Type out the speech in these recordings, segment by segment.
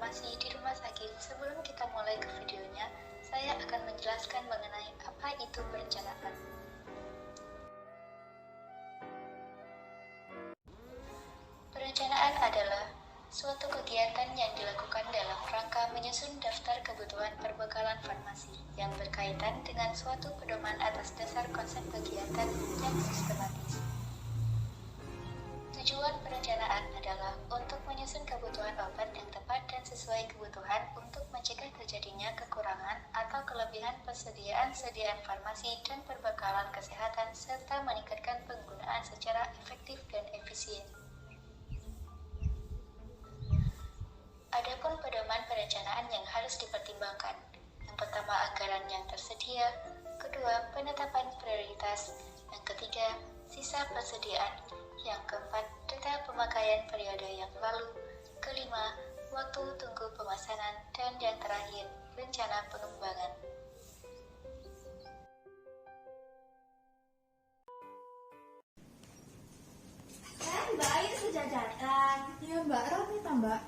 farmasi di rumah sakit. Sebelum kita mulai ke videonya, saya akan menjelaskan mengenai apa itu perencanaan. Perencanaan adalah suatu kegiatan yang dilakukan dalam rangka menyusun daftar kebutuhan perbekalan farmasi yang berkaitan dengan suatu pedoman atas dasar konsep kegiatan yang sistematis. Tujuan perencanaan adalah untuk menyusun kebutuhan obat yang tepat dan sesuai kebutuhan untuk mencegah terjadinya kekurangan atau kelebihan persediaan farmasi dan perbekalan kesehatan serta meningkatkan penggunaan secara efektif dan efisien. Adapun pedoman perencanaan yang harus dipertimbangkan. Yang pertama, anggaran yang tersedia. Kedua, penetapan prioritas. Yang ketiga, sisa persediaan. Yang keempat, data pemakaian periode yang lalu. Kelima, waktu tunggu pemesanan. Dan yang terakhir, rencana pengembangan. Mbak Ayu sudah datang. Ya Mbak, Ronita Mbak.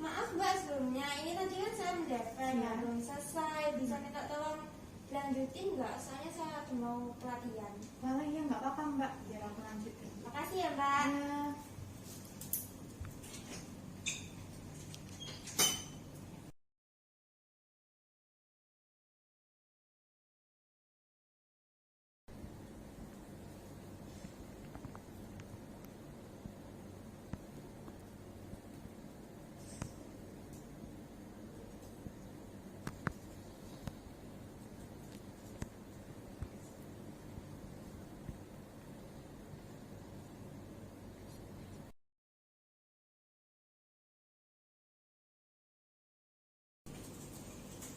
Maaf Mbak sebelumnya, ini tadi kan saya mendaftar ya, belum selesai. Bisa minta tolong lanjutin nggak? Soalnya saya ada mau pelatihan. Malah ya nggak apa-apa Mbak, biar aku lanjutin. Makasih ya Mbak. Ya.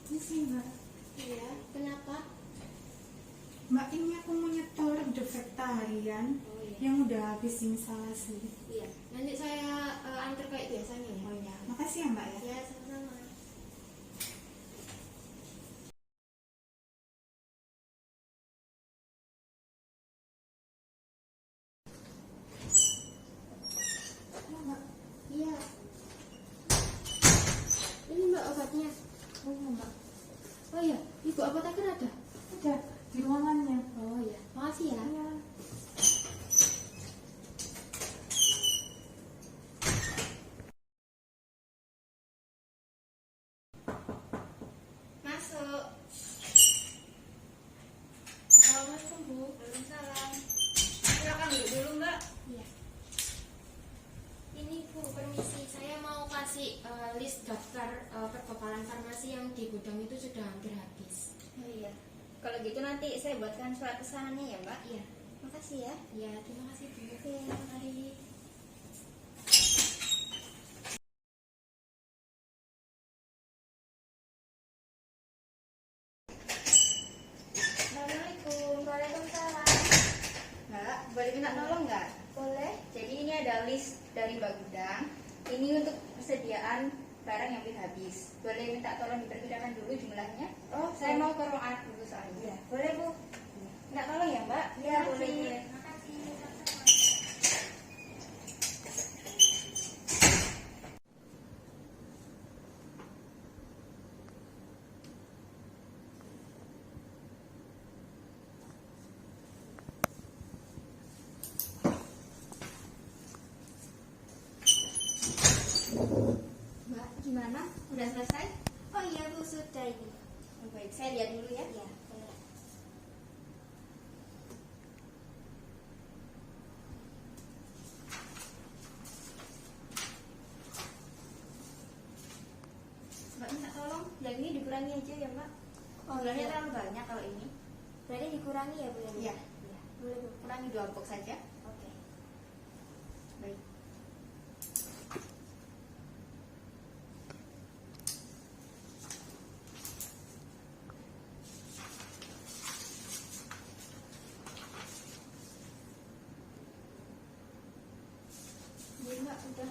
Ini sih Mbak. Iya, kenapa? Mbak, ini aku mau nyetor defekta harian yang udah habis instalasi. Iya, nanti saya antar kayak biasanya ya. Oh iya, makasih ya Mbak ya. Ya, sama-sama. Ya Mbak. Iya. Ini Mbak obatnya. Oh iya Mbak. Oh iya, Ibu apoteker ada? Ada di ruangannya. Oh iya, makasih ya. Iya. Masuk. Assalamualaikum Bu. Waalaikumsalam. Silakan duduk dulu Mbak. Iya. Ini Bu, permisi. Saya mau kasih list daftar perbekalan farmasi yang di gudang itu sudah hampir habis. Oh iya. Kalau gitu nanti saya buatkan surat pesanannya ya Mbak. Iya. Makasih ya. Iya, terima kasih Bu. Oke, mari. Assalamualaikum. Waalaikumsalam. Mbak, boleh minta tolong nggak? Boleh? Jadi ini ada list dari Mbak Gudang. Ini untuk persediaan barang yang sudah habis. Boleh minta tolong diperkirakan dulu jumlahnya? Oh, Saya mau ke ruang alat dulu soalnya. Iya. Boleh Bu? Minta tolong ya Mbak? Iya, Terima boleh. kasih. Makasih. Mbak, gimana? Udah selesai? Oh iya Bu, sudah ini. Oh, baik, saya lihat dulu ya. Iya, boleh. Mbak minta tolong, yang ini dikurangi aja ya Mbak. Oh, Jumlahnya iya. terlalu banyak kalau ini. Berarti dikurangi ya Bu ya? Iya. Iya. Boleh Bu. Kurangi 2 box saja. Oke. Baik. Jadi Mbak udah.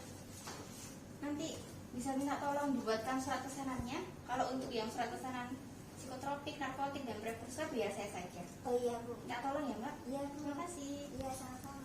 Nanti bisa minta tolong dibuatkan surat pesanannya. Kalau untuk yang surat pesanan psikotropik, narkotik, dan prekursor biar saya saja. Oh iya Bu. Minta tolong ya Mbak. Iya Bu. Terima kasih. Iya, sama-sama.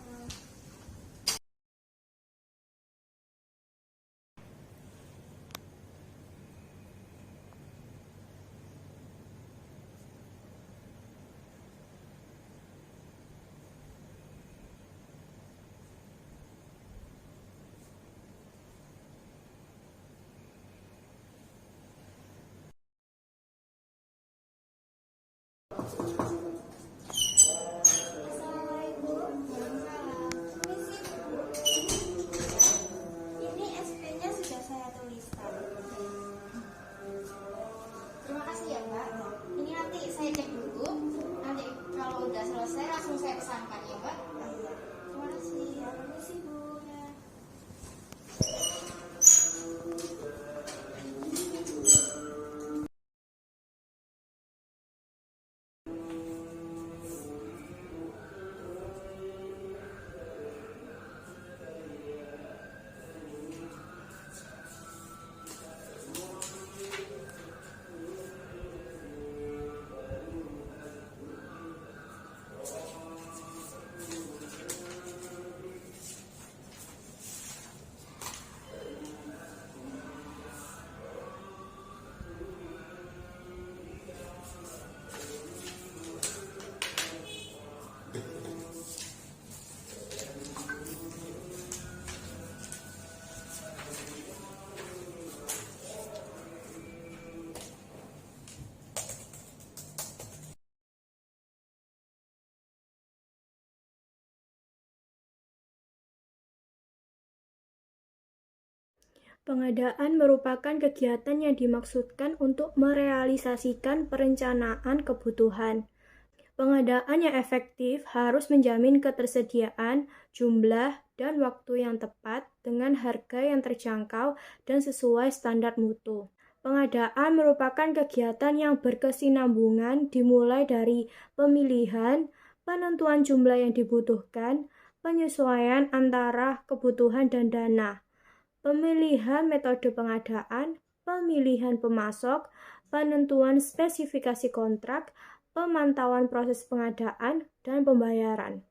Pengadaan merupakan kegiatan yang dimaksudkan untuk merealisasikan perencanaan kebutuhan. Pengadaan yang efektif harus menjamin ketersediaan, jumlah, dan waktu yang tepat dengan harga yang terjangkau dan sesuai standar mutu. Pengadaan merupakan kegiatan yang berkesinambungan dimulai dari pemilihan, penentuan jumlah yang dibutuhkan, penyesuaian antara kebutuhan dan dana, pemilihan metode pengadaan, pemilihan pemasok, penentuan spesifikasi kontrak, pemantauan proses pengadaan, dan pembayaran.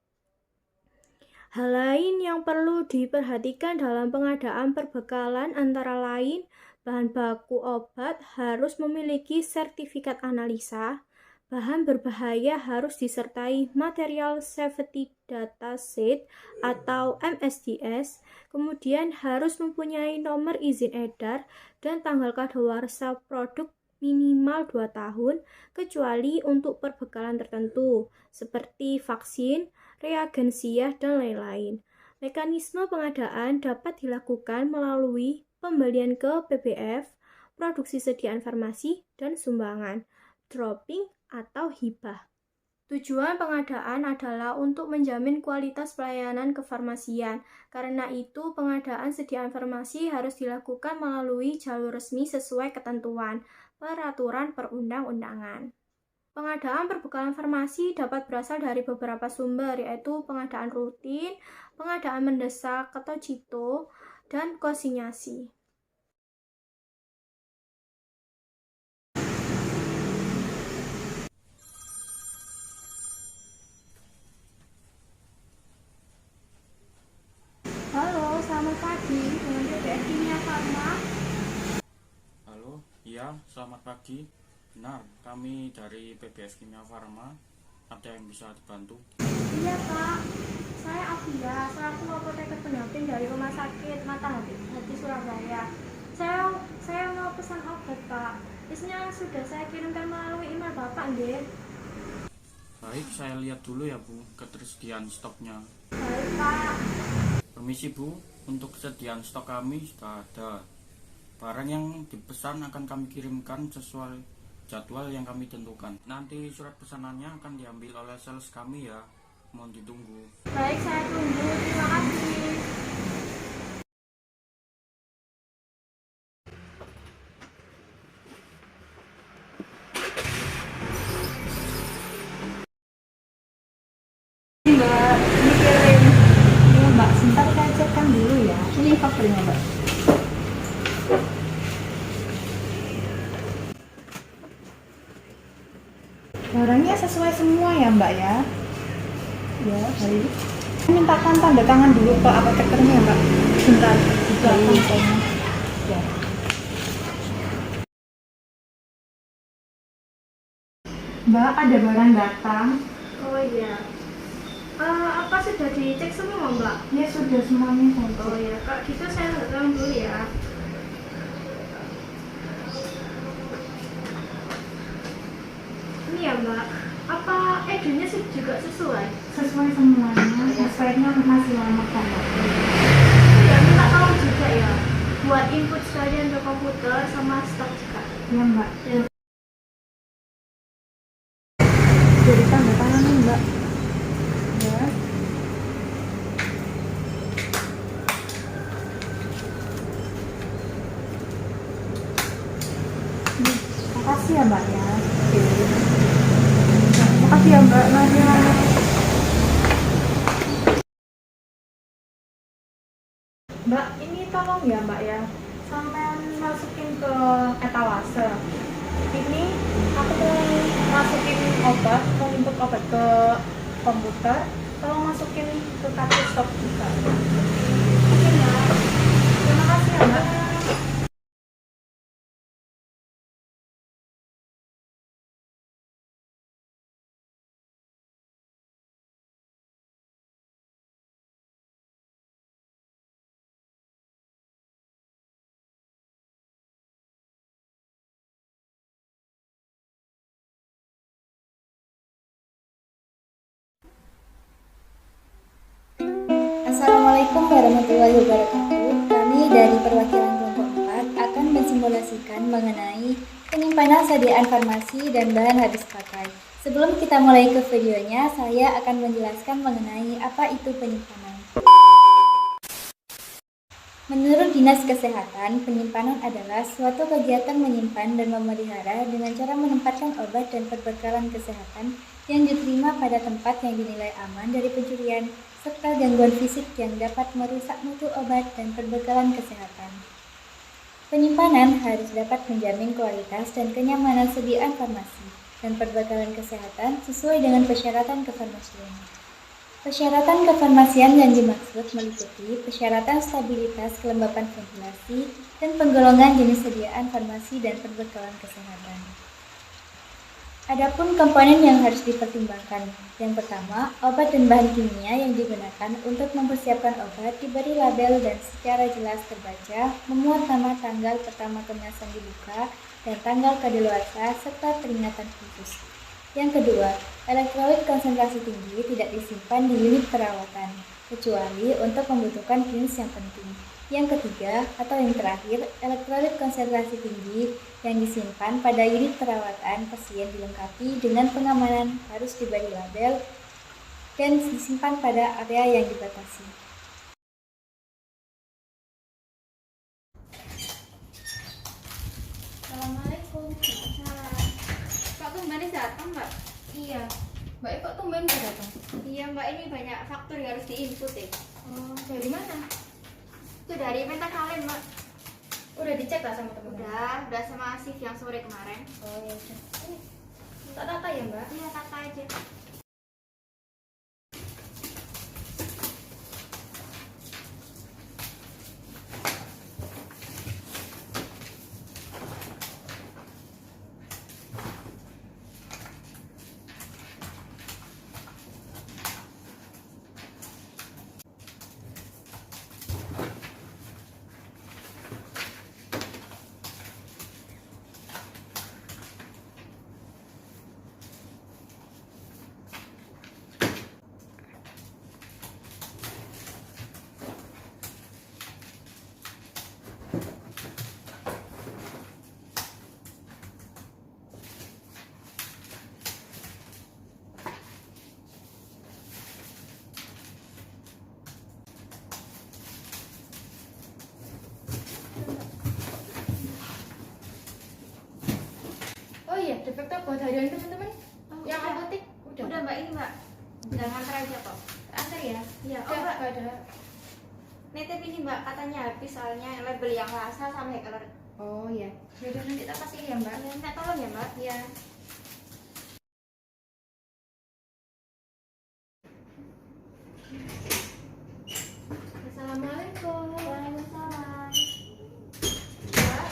Hal lain yang perlu diperhatikan dalam pengadaan perbekalan antara lain, bahan baku obat harus memiliki sertifikat analisa, bahan berbahaya harus disertai material safety data sheet atau MSDS, kemudian harus mempunyai nomor izin edar dan tanggal kadaluarsa produk minimal 2 tahun, kecuali untuk perbekalan tertentu, seperti vaksin, reagensia, dan lain-lain. Mekanisme pengadaan dapat dilakukan melalui pembelian ke PBF, produksi sediaan farmasi, dan sumbangan, dropping, atau hibah. Tujuan pengadaan adalah untuk menjamin kualitas pelayanan kefarmasian. Karena itu, pengadaan sediaan farmasi harus dilakukan melalui jalur resmi sesuai ketentuan peraturan perundang-undangan. Pengadaan perbekalan farmasi dapat berasal dari beberapa sumber, yaitu pengadaan rutin, pengadaan mendesak atau CITO, dan konsinyasi. Halo, selamat pagi. Dengan PBF Kimia Farma. Halo, iya, selamat pagi. Benar, kami dari PBF Kimia Farma. Ada yang bisa dibantu? Iya Pak, saya Afia, selaku apoteker pendamping dari Rumah Sakit Mata Hati Surabaya. Saya mau pesan obat Pak. Listnya sudah saya kirimkan melalui email Bapak, nggih. Baik, saya lihat dulu ya Bu, ketersediaan stoknya. Baik Pak. Permisi Bu, untuk kesediaan stok kami sudah ada. Barang yang dipesan akan kami kirimkan sesuai jadwal yang kami tentukan. Nanti surat pesanannya akan diambil oleh sales kami ya. Mohon ditunggu. Baik, saya tunggu. Terima kasih. Mbak, ini kirim. Ini Mbak, sebentar saya cekkan dulu ya. Ini covernya Mbak. Barangnya sesuai semua ya Mbak ya. Ya, baik. Saya mintakan tanda tangan dulu ke apotekernya Mbak. Sebentar, juga kantongnya. Ya. Mbak, ada barang datang. Oh iya. Apa sudah dicek semua Mbak? Ya sudah semuanya saya Oh cek. iya, Kak, gitu saya datang dulu ya. Ini ya Mbak, apa edunya juga sesuai? Sesuai semuanya. Speknya masih lama kok Mbak. Ya, minta tahu juga ya, buat input sekalian ke komputer sama stok juga. Ya Mbak. Ya. Jadi tanda tangan nih Mbak. Ya. Makasih ya Mbak ya. Oke. Makasih ya Mbak. Mari. Mbak, ini tolong ya Mbak ya. Sampai masukin ke etalase. Ini aku mau masukin obat, mau input obat ke komputer. Tolong masukin ke kartu stok juga. Oke Mbak. Terima kasih ya Mbak. Assalamualaikum warahmatullahi wabarakatuh. Kami dari perwakilan kelompok mensimulasikan mengenai penyimpanan sediaan farmasi dan bahan habis pakai. Sebelum kita mulai ke videonya, saya akan menjelaskan mengenai apa itu penyimpanan. Menurut Dinas Kesehatan, penyimpanan adalah suatu kegiatan menyimpan dan memelihara dengan cara menempatkan obat dan perbekalan kesehatan yang diterima pada tempat yang dinilai aman dari pencurian, serta gangguan fisik yang dapat merusak mutu obat dan perbekalan kesehatan. Penyimpanan harus dapat menjamin kualitas dan kenyamanan sediaan farmasi dan perbekalan kesehatan sesuai dengan persyaratan kefarmasian. Persyaratan kefarmasian yang dimaksud meliputi persyaratan stabilitas kelembapan ventilasi dan penggolongan jenis sediaan farmasi dan perbekalan kesehatan. Adapun komponen yang harus dipertimbangkan. Yang pertama, obat dan bahan kimia yang digunakan untuk mempersiapkan obat diberi label dan secara jelas terbaca, memuat nama tanggal pertama kemasan dibuka dan tanggal kadaluarsa serta peringatan khusus. Yang kedua, elektrolit konsentrasi tinggi tidak disimpan di unit perawatan, kecuali untuk membutuhkan klinis yang penting. Yang ketiga, atau yang terakhir, elektrolit konsentrasi tinggi yang disimpan pada unit perawatan pasien dilengkapi dengan pengamanan harus diberi label dan disimpan pada area yang dibatasi. Assalamualaikum. Waalaikumsalam. Kok tumben datang, Mbak? Iya. Mbak kok tumben nggak datang? Iya, Mbak, ini banyak faktur yang harus diinput ya. Oh, dari mana? Itu dari Pentakalin, Mbak. Udah dicek lah sama temen. Udah sama shift yang sore kemarin. Oh ya udah. Tak tata ya Mbak? Iya, tata aja. Oh iya, defekta buat harian teman-teman. Yang udah. apotek Udah, Mbak, ini, Mbak. Udah nganter aja kok. Antar ya. Iya, Oh, Mbak. nggak ada. Nitip ini, Mbak, katanya habis soalnya label yang Lasa sama Heckler. Oh iya. Yaudah nanti tak kasih ya Mbak. Minta tolong ya, Mbak. Iya. Assalamualaikum. Waalaikumsalam. Mbak,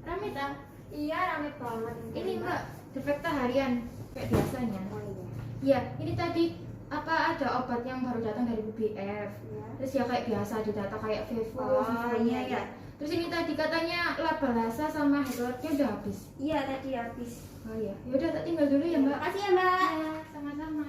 rame tak? Iya, rame banget. Ini Mbak, defekta harian kayak biasanya. Oh iya. Iya, ini tadi apa ada obat yang baru datang dari BBF. Iya. Terus ya kayak biasa didata kayak Vivo, Oh, Vivonya iya, ya. iya. Terus ini tadi katanya laba Lasa sama Headlordnya udah habis. Iya, tadi habis. Oh iya, yaudah tak tinggal dulu ya Mbak. Makasih ya, Mbak. Iya, sama-sama.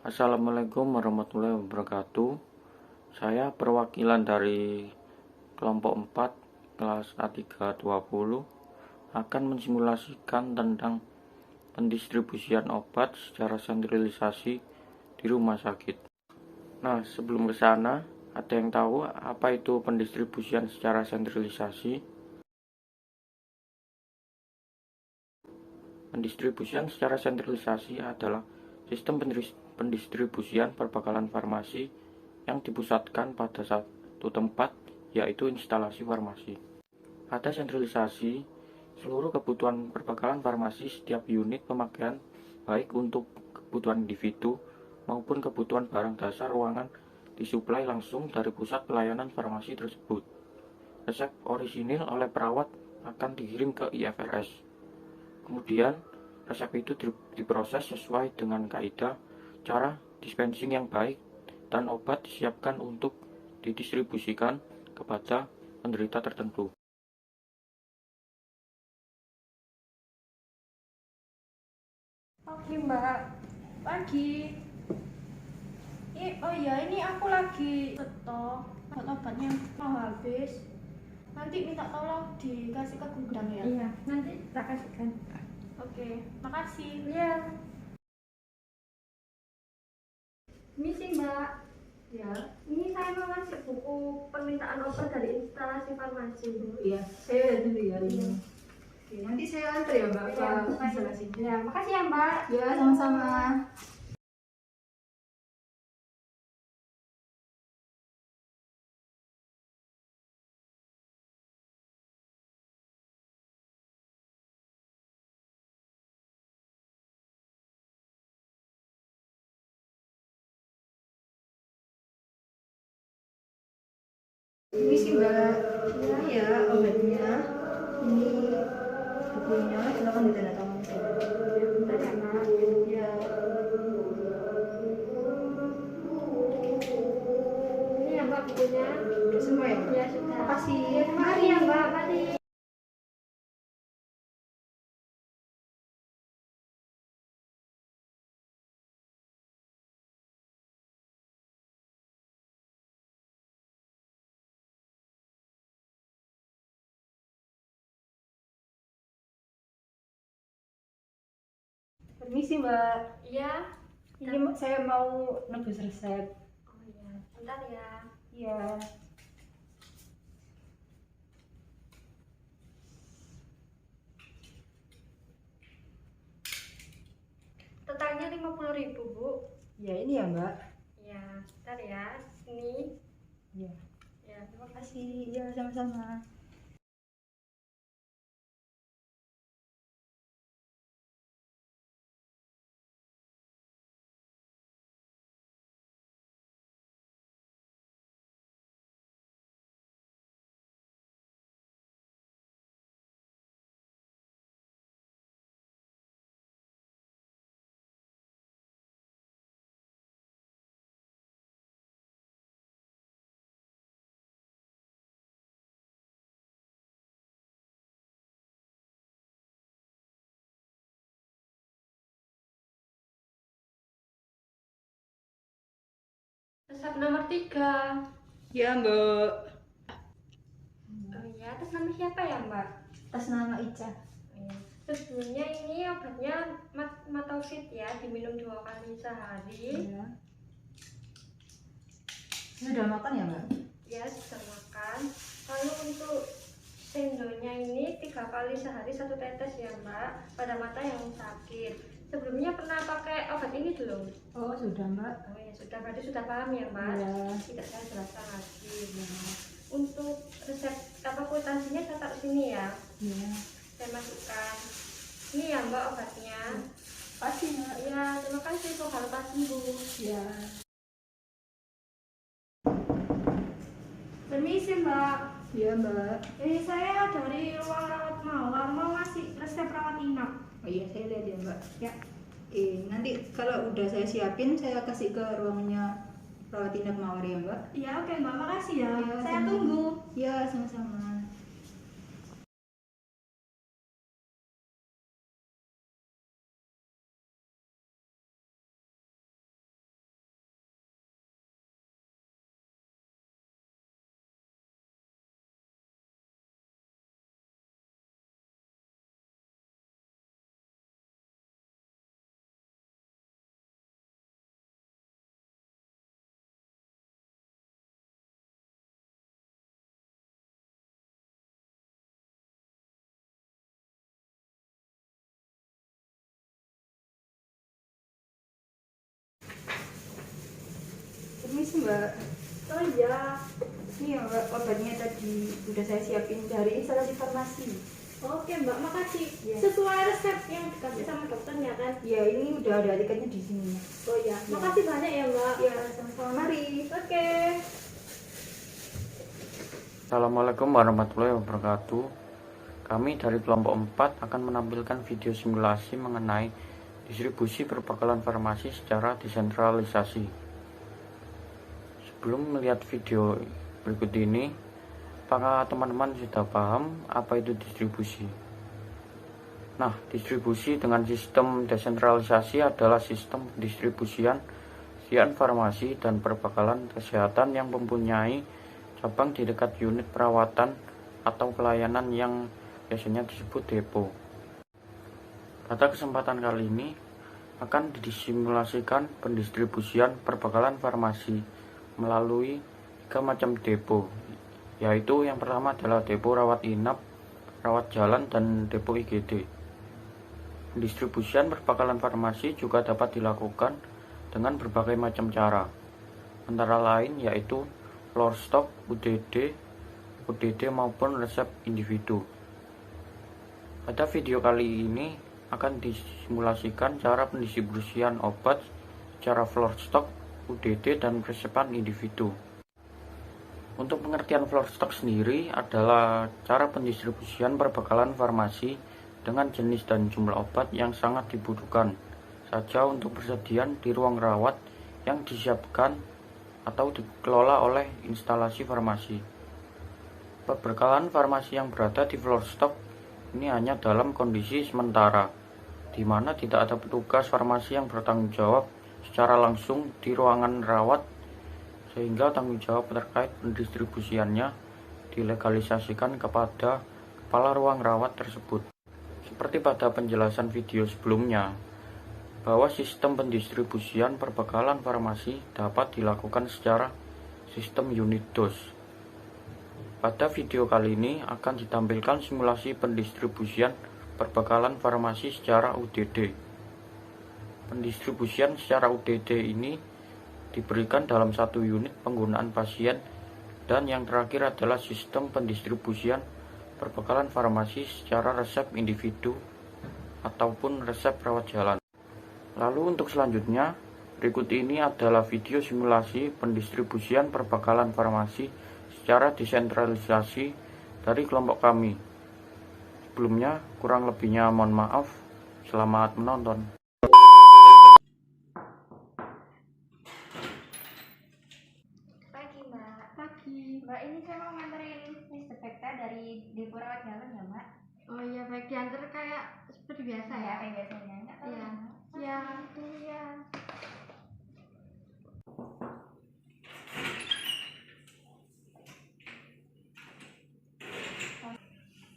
Assalamualaikum warahmatullahi wabarakatuh. Saya perwakilan dari kelompok 4 kelas A320 akan mensimulasikan tentang pendistribusian obat secara sentralisasi di rumah sakit. Nah, sebelum ke sana, ada yang tahu apa itu pendistribusian secara sentralisasi? Pendistribusian secara sentralisasi adalah sistem pendistribusian perbekalan farmasi yang dipusatkan pada satu tempat, yaitu instalasi farmasi. Pada sentralisasi, seluruh kebutuhan perbekalan farmasi setiap unit pemakaian, baik untuk kebutuhan individu maupun kebutuhan barang dasar ruangan, disuplai langsung dari pusat pelayanan farmasi tersebut. Resep orisinil oleh perawat akan dikirim ke IFRS. Kemudian, resep itu diproses sesuai dengan kaidah cara dispensing yang baik dan obat disiapkan untuk didistribusikan kepada penderita tertentu. Pagi Mbak, pagi. Oh ya, ini aku lagi stok obat-obatnya mau habis. Nanti minta tolong dikasih ke gudang ya. Iya, nanti tak kasihkan. Oke, makasih. Iya. Misi Mbak. Ya, Ini saya mau ngasih buku permintaan obat dari instalasi farmasi. iya, saya dulu ya ini. Oke, nanti saya antar ya Mbak Iya, ke instalasinya. Ya, makasih ya Mbak. Ya, sama-sama. Ini sih Mbak, ini ya obatnya. Ini bukunya, silakan ditandatangani. Bentar ya Mbak. Ya, Ini ya Mbak bukunya. udah semua ya Mbak? Ya sudah. Makasih. Terima kasih ya Mbak. Mari. Permisi Mbak, Iya. ini saya mau nebus resep. Oh iya, bentar ya. Iya. Totalnya 50.000 Bu. Ya ini ya Mbak. Ya, bentar ya. Ini. Iya. Ya, terima kasih. Makasih. Iya, sama-sama. Resep nomor 3. Ya Mbak. Oh iya, atas nama siapa ya Mbak? Atas nama Ica. Iya. Sebelumnya ini obatnya Matausit ya, diminum 2 kali sehari. Iya. Sudah makan ya Mbak? Ya, sudah makan. Lalu untuk sendonya ini 3 kali sehari 1 tetes ya Mbak, pada mata yang sakit. Sebelumnya pernah pakai obat ini belum? Oh sudah Mbak. Oh ya sudah, berarti sudah paham ya Mbak. Iya. Tidak saya jelaskan lagi. Untuk resep kwitansinya saya taruh sini ya. Iya. Saya masukkan. Ini ya Mbak obatnya. Pasti Mbak. Ya, terima kasih, semoga lepas sembuh. Iya. Permisi Mbak. Iya Mbak. Ini saya dari ruang rawat mawar mau ngasih resep rawat inap. Oh iya, saya lihat ya Mbak. Ya. Nanti kalau udah saya siapin, saya kasih ke ruangnya rawat inap Mawar ya Mbak. Iya, oke Mbak, makasih ya. Iya, Saya sama. tunggu. Ya, sama-sama. Mbak. Oh iya. Ini ya Mbak, obatnya tadi udah saya siapin dari instalasi farmasi. Oke Mbak, makasih. Iya. Sesuai resep yang dikasih sama dokternya kan? Ya ini udah ada tiketnya di sini. Oh iya, makasih banyak ya Mbak. Ya sama-sama, mari. Oke. Assalamualaikum warahmatullahi wabarakatuh. Kami dari kelompok 4 akan menampilkan video simulasi mengenai distribusi perbekalan farmasi secara desentralisasi. Sebelum melihat video berikut ini, apakah teman-teman sudah paham apa itu distribusi? Nah, distribusi dengan sistem desentralisasi adalah sistem pendistribusian farmasi dan perbekalan kesehatan yang mempunyai cabang di dekat unit perawatan atau pelayanan yang biasanya disebut depo. Pada kesempatan kali ini akan disimulasikan pendistribusian perbekalan farmasi melalui 3 macam depo, yaitu yang pertama adalah depo rawat inap, rawat jalan, dan depo IGD. Pendistribusian perbekalan farmasi juga dapat dilakukan dengan berbagai macam cara, antara lain yaitu floor stock, UDD maupun resep individu. Pada video kali ini akan disimulasikan cara pendistribusian obat secara floor stock, UDD, dan resepan individu. Untuk pengertian floor stock sendiri adalah cara pendistribusian perbekalan farmasi dengan jenis dan jumlah obat yang sangat dibutuhkan saja untuk persediaan di ruang rawat yang disiapkan atau dikelola oleh instalasi farmasi. Perbekalan farmasi yang berada di floor stock ini hanya dalam kondisi sementara, di mana tidak ada petugas farmasi yang bertanggung jawab secara langsung di ruangan rawat, sehingga tanggung jawab terkait pendistribusiannya dilegalisasikan kepada kepala ruang rawat tersebut. Seperti pada penjelasan video sebelumnya, bahwa sistem pendistribusian perbekalan farmasi dapat dilakukan secara sistem unit dose. Pada video kali ini akan ditampilkan simulasi pendistribusian perbekalan farmasi secara UDD. Pendistribusian secara UDD ini diberikan dalam satu unit penggunaan pasien, dan yang terakhir adalah sistem pendistribusian perbekalan farmasi secara resep individu ataupun resep rawat jalan. Lalu untuk selanjutnya, berikut ini adalah video simulasi pendistribusian perbekalan farmasi secara desentralisasi dari kelompok kami. Sebelumnya, kurang lebihnya mohon maaf. Selamat menonton. Pagi Mbak. Pagi. Mbak, ini saya mau nganterin Mr. Bekta dari depo rawat jalan ya Mbak? Oh iya, baik, diantar kayak seperti biasa ya. Kayak biasanya. Nggak tahu Iya. ya. Iya.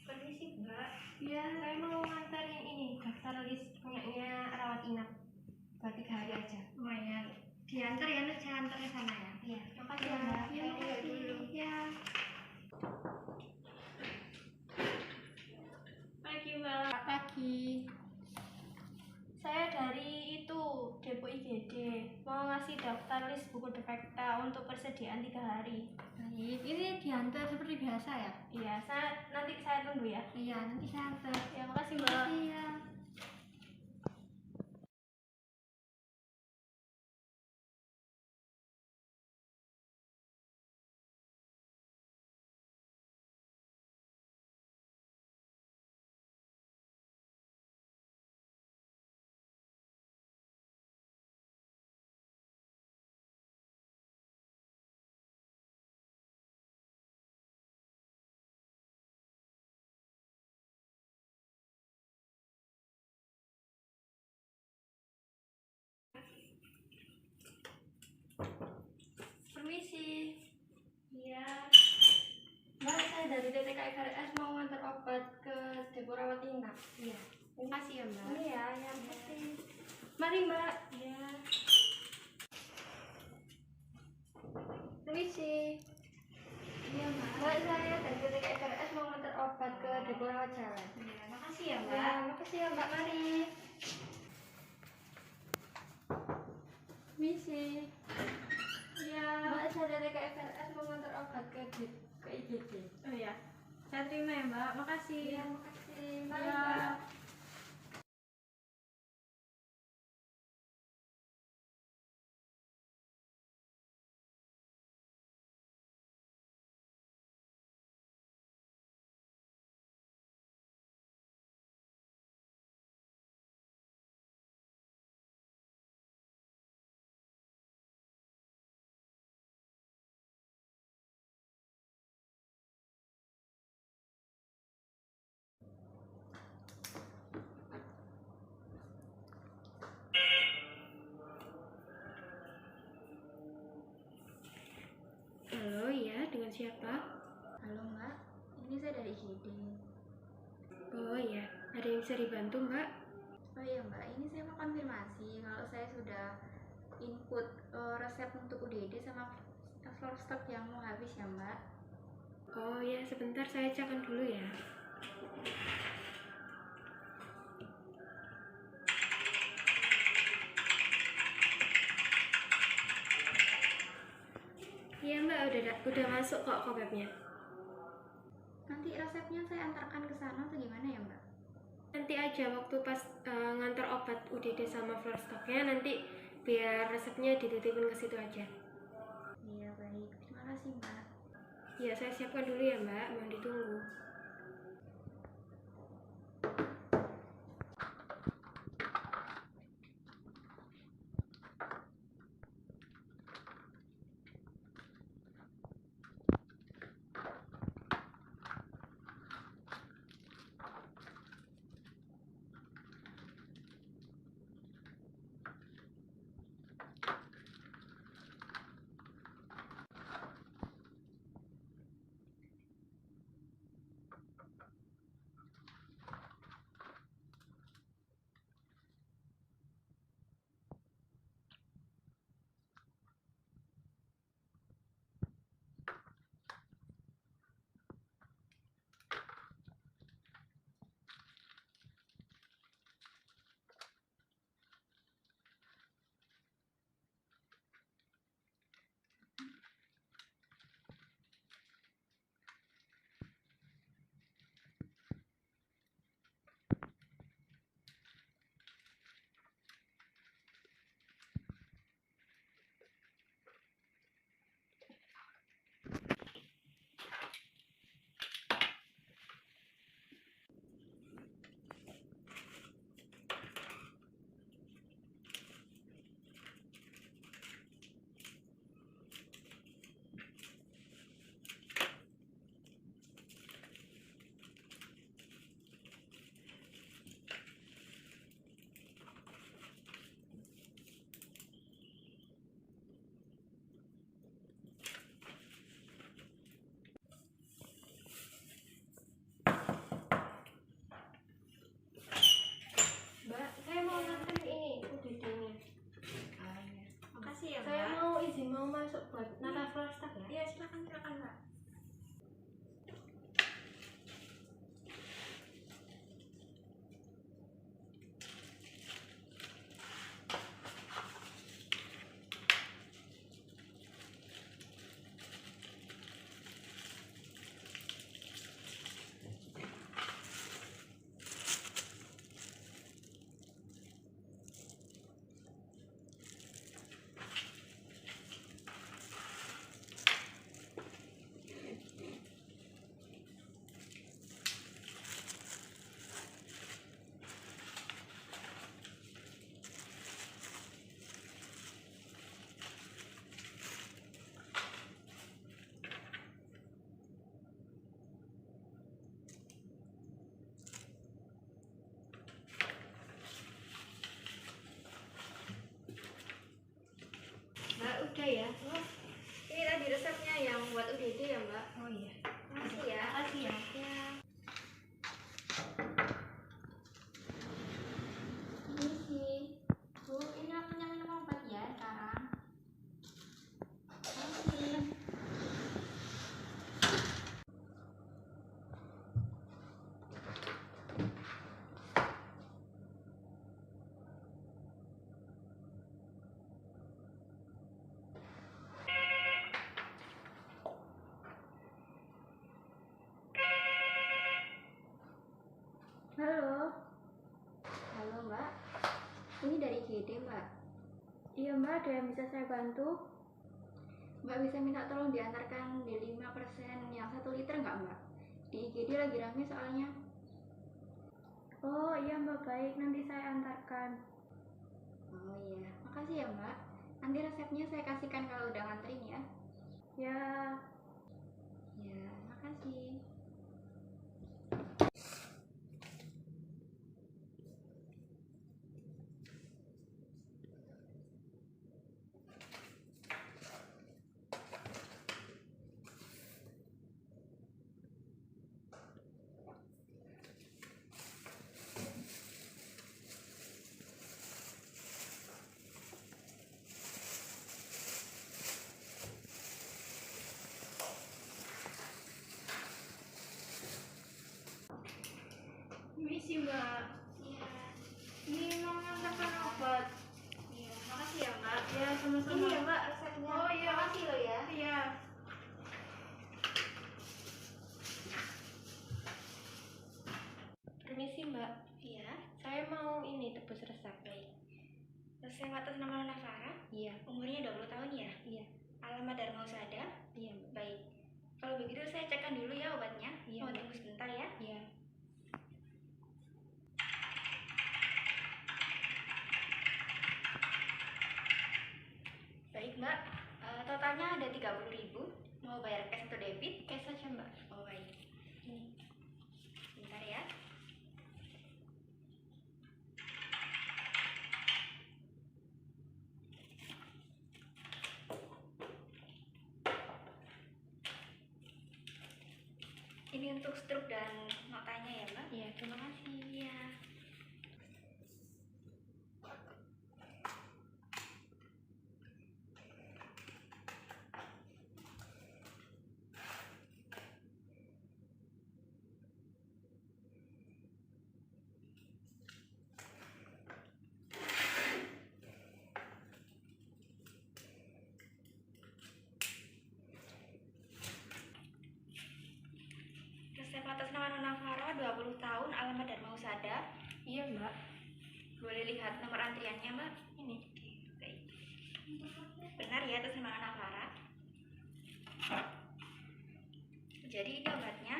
Permisi Mbak. Iya. Saya mau nganter yang ini, daftar list punyanya rawat inap buat 3 hari aja. Oh iya. Diantar ya, nanti saya antar ke sana ya. Iya, makasih ya Mbak. Iya, Saya tinggal makasih. dulu. Iya. Pagi Mbak. Pagi. Saya dari itu Depo IGD mau ngasih daftar list buku defekta untuk persediaan 3 hari. Baik, ini diantar seperti biasa ya? Iya, nanti saya tunggu ya. Iya, nanti saya antar. Ya, makasih Mbak. Iya. Permisi. Iya. Mbak, saya dari TTK FRS mau ngantar obat ke depo rawat inap. Iya. Terima kasih ya Mbak. Iya, ya makasih. Mari Mbak. Iya. Permisi. Iya Mbak. Mbak, saya dari TTK FRS mau ngantar obat ke depo rawat jalan. Iya, makasih ya Mbak. Iya, makasih ya Mbak. Mari. Permisi. Iya. Mbak, ke IGD. Oh ya, saya terima ya Mbak, makasih. Iya, makasih. Bye, Ya. Mbak. Halo, ya, dengan siapa? Halo Mbak, ini saya dari IGD. Oh ya, ada yang bisa dibantu Mbak? Oh iya Mbak, ini saya mau konfirmasi kalau saya sudah input resep untuk UDD sama floor stock yang mau habis ya Mbak. Oh ya, sebentar saya cekkan dulu ya. Iya Mbak, udah masuk kok kobabnya. Nanti resepnya saya antarkan ke sana atau gimana ya Mbak? Nanti aja waktu pas ngantar obat UDD sama floor stocknya, nanti biar resepnya dititipin ke situ aja. Iya baik, terima kasih Mbak. Ya, saya siapkan dulu ya Mbak, mohon ditunggu. Mbak, saya mau nganterin ini UDD-nya. Ah iya, makasih ya Mbak. Saya mau izin mau masuk buat nata floor stock ya. Iya silakan Mbak. Mbak, udah ya. Oh, ini tadi resepnya yang buat UDD ya Mbak. Oh iya. Makasih ya. Makasih ya. Ya. Ini sih, Bu, ini waktunya minum obat ya sekarang. Makasih. Ini dari GD, Mbak. Iya Mbak, ada yang bisa saya bantu? Mbak bisa minta tolong diantarkan di 5% yang 1 liter nggak, Mbak? Di IGD lagi rame soalnya. Oh iya Mbak, baik, nanti saya antarkan. Oh iya, makasih ya, Mbak. Nanti resepnya saya kasihkan kalau udah nganterin ya. Ya, Ya, makasih. misi Mbak. Iya. Ini mau ngantarkan obat. Iya, makasih ya, Mbak. Ya, sama-sama. Ini ya, Mbak, resepnya. Oh iya. Makasih loh ya. Iya. Permisi Mbak. Iya. Saya mau ini tebus resep. Baik. Resep atas nama Nona Farah. Iya. Umurnya 20 tahun ya? Iya. Alamat Dharma Husada. Iya Mbak. Baik. Kalau begitu saya cekkan dulu ya obatnya. Iya, Mau Mbak. tunggu sebentar ya. Iya. Baik, Mbak. Totalnya ada 30.000. Mau bayar cash atau debit? Cash saja Mbak. Oh, baik. Ini. Bentar ya. Ini untuk struk dan notanya ya, Mbak? Iya, terima kasih. Iya. Resep atas nama Nona Farah, 20 tahun, alamat Dharma Husada. Iya Mbak. Boleh lihat nomor antriannya, Mbak? Ini. Baik. Benar ya, atas nama Nona Farah. Jadi ini obatnya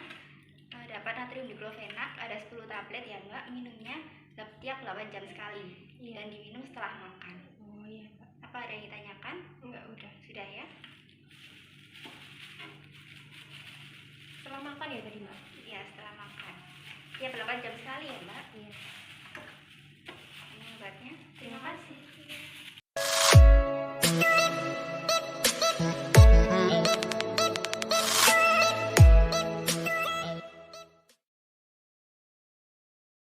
dapat natrium diklofenak, ada 10 tablet ya, Mbak. Minumnya setiap 8 jam sekali. Iya. Dan diminum setelah makan. Oh iya Mbak. Apa ada yang ditanyakan? Enggak, udah. Sudah ya? Setelah makan ya tadi Mbak? Ya, setelah makan. Tiap 8 jam sekali ya, Mbak? Iya.